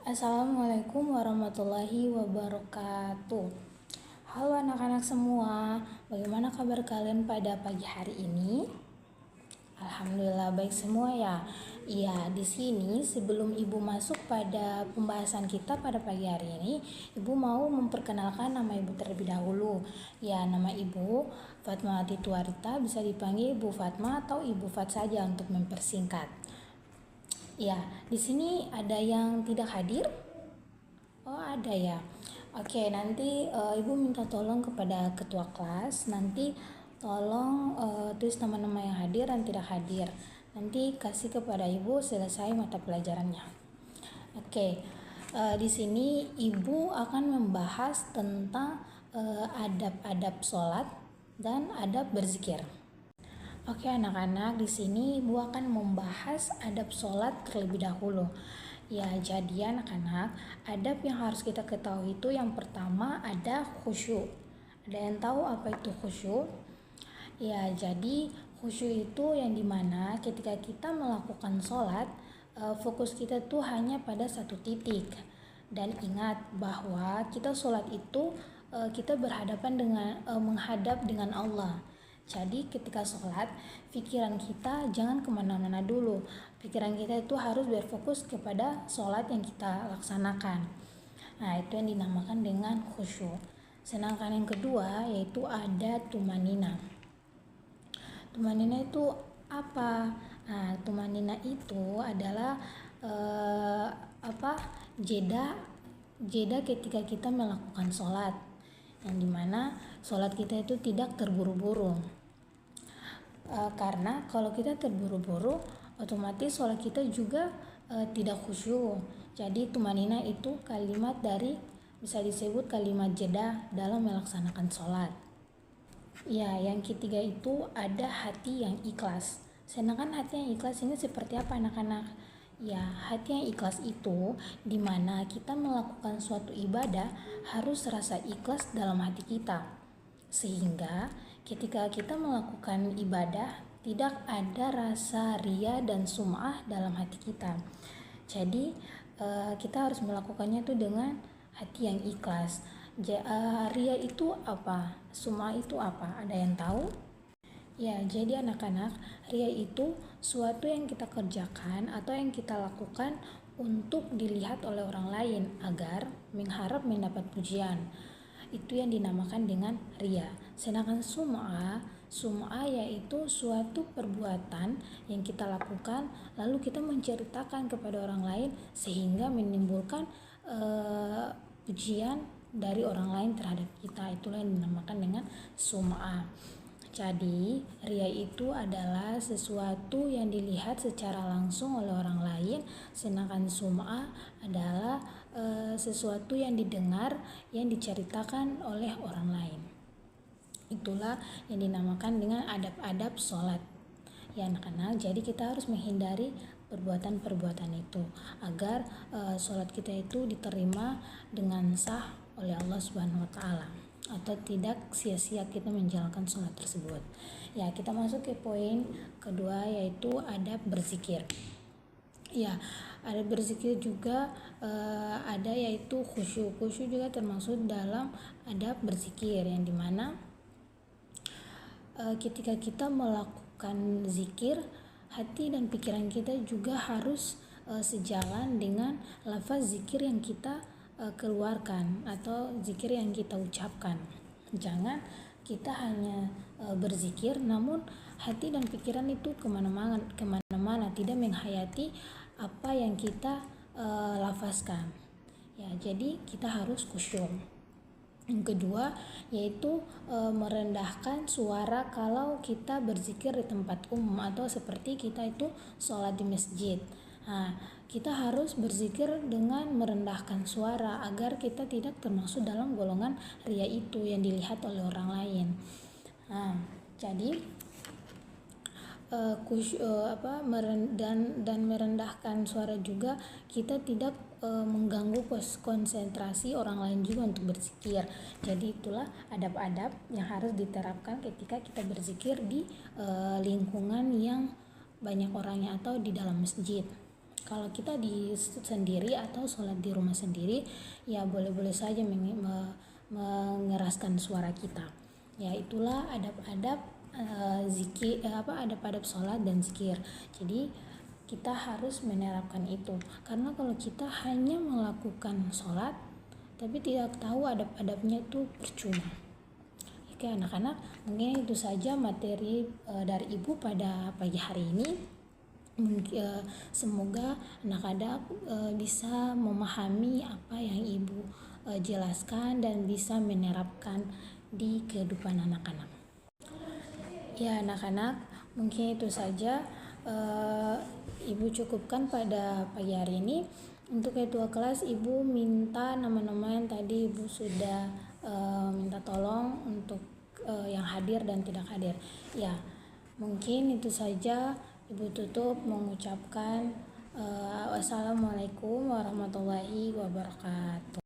Assalamualaikum warahmatullahi wabarakatuh. Halo anak-anak semua, bagaimana kabar kalian pada pagi hari ini? Alhamdulillah baik semua ya. Iya, di sini sebelum Ibu masuk pada pembahasan kita pada pagi hari ini, Ibu mau memperkenalkan nama Ibu terlebih dahulu. Ya, nama Ibu Fatmawati Tuarita, bisa dipanggil Ibu Fatma atau Ibu Fat saja untuk mempersingkat. Ya, di sini ada yang tidak hadir? Oh, ada ya. Oke, nanti Ibu minta tolong kepada ketua kelas, nanti tolong tulis nama-nama yang hadir dan tidak hadir. Nanti kasih kepada Ibu selesai mata pelajarannya. Oke, di sini Ibu akan membahas tentang adab-adab sholat dan adab berzikir. Oke anak-anak, di sini Ibu akan membahas adab sholat terlebih dahulu. Ya, jadi anak-anak, adab yang harus kita ketahui itu yang pertama ada khusyuk. Ada yang tahu apa itu khusyuk? Ya, jadi khusyuk itu yang dimana ketika kita melakukan sholat, fokus kita tuh hanya pada satu titik. Dan ingat bahwa kita sholat itu kita berhadapan dengan menghadap dengan Allah. Jadi ketika sholat, pikiran kita jangan kemana-mana dulu. Pikiran kita itu harus berfokus kepada sholat yang kita laksanakan. Nah, itu yang dinamakan dengan khusyuk. Sedangkan yang kedua yaitu ada tumanina. Tumanina itu apa? Nah, tumanina itu adalah jeda ketika kita melakukan sholat, yang dimana sholat kita itu tidak terburu-buru. Karena kalau kita terburu-buru, otomatis sholat kita juga tidak khusyuk. Jadi tumanina itu kalimat dari, bisa disebut kalimat jeda dalam melaksanakan sholat. Ya, yang ketiga itu ada hati yang ikhlas. Sedangkan hati yang ikhlas ini seperti apa anak-anak? Ya, hati yang ikhlas itu dimana kita melakukan suatu ibadah harus rasa ikhlas dalam hati kita. Sehingga ketika kita melakukan ibadah tidak ada rasa ria dan sum'ah dalam hati kita. Jadi kita harus melakukannya itu dengan hati yang ikhlas. Ria itu apa? Sum'ah itu apa? Ada yang tahu? Ya, jadi anak-anak, ria itu suatu yang kita kerjakan atau yang kita lakukan untuk dilihat oleh orang lain agar mengharap mendapat pujian. Itu yang dinamakan dengan ria. Sedangkan sum'ah yaitu suatu perbuatan yang kita lakukan lalu kita menceritakan kepada orang lain sehingga menimbulkan pujian dari orang lain terhadap kita. Itulah yang dinamakan dengan sum'ah. Jadi, ria itu adalah sesuatu yang dilihat secara langsung oleh orang lain, sedangkan sum'ah adalah sesuatu yang didengar, yang diceritakan oleh orang lain. Itulah yang dinamakan dengan adab-adab sholat. Ya anak-anak, jadi kita harus menghindari perbuatan-perbuatan itu agar sholat kita itu diterima dengan sah oleh Allah Subhanahu wa Ta'ala, atau tidak sia-sia kita menjalankan sholat tersebut. Ya, kita masuk ke poin kedua yaitu adab berzikir. Ya, adab berzikir juga ada yaitu khusyuk. Khusyuk juga termasuk dalam adab berzikir yang dimana ketika kita melakukan zikir, hati dan pikiran kita juga harus sejalan dengan lafaz zikir yang kita keluarkan atau zikir yang kita ucapkan. Jangan kita hanya berzikir namun hati dan pikiran itu kemana-mana, tidak menghayati apa yang kita lafazkan. Ya, jadi kita harus khusyuk. Yang kedua yaitu merendahkan suara kalau kita berzikir di tempat umum atau seperti kita itu sholat di masjid. Nah, kita harus berzikir dengan merendahkan suara agar kita tidak termasuk dalam golongan ria itu yang dilihat oleh orang lain. Nah, jadi dan merendahkan suara juga kita tidak mengganggu konsentrasi orang lain juga untuk berzikir. Jadi itulah adab-adab yang harus diterapkan ketika kita berzikir di lingkungan yang banyak orangnya atau di dalam masjid. Kalau kita di sendiri atau sholat di rumah sendiri, ya boleh-boleh saja mengeraskan suara kita. Ya itulah adab-adab zikir, adab-adab sholat dan zikir. Jadi kita harus menerapkan itu, karena kalau kita hanya melakukan sholat tapi tidak tahu adab-adabnya itu percuma. Oke anak-anak, mungkin itu saja materi dari ibu pada pagi hari ini. Semoga anak-anak bisa memahami apa yang ibu jelaskan dan bisa menerapkan di kehidupan anak-anak. Ya anak-anak, mungkin itu saja ibu cukupkan pada pagi hari ini. Untuk ketua kelas, ibu minta nama-nama yang tadi ibu sudah minta tolong untuk yang hadir dan tidak hadir. Ya, mungkin itu saja. Ibu tutup mengucapkan wassalamualaikum warahmatullahi wabarakatuh.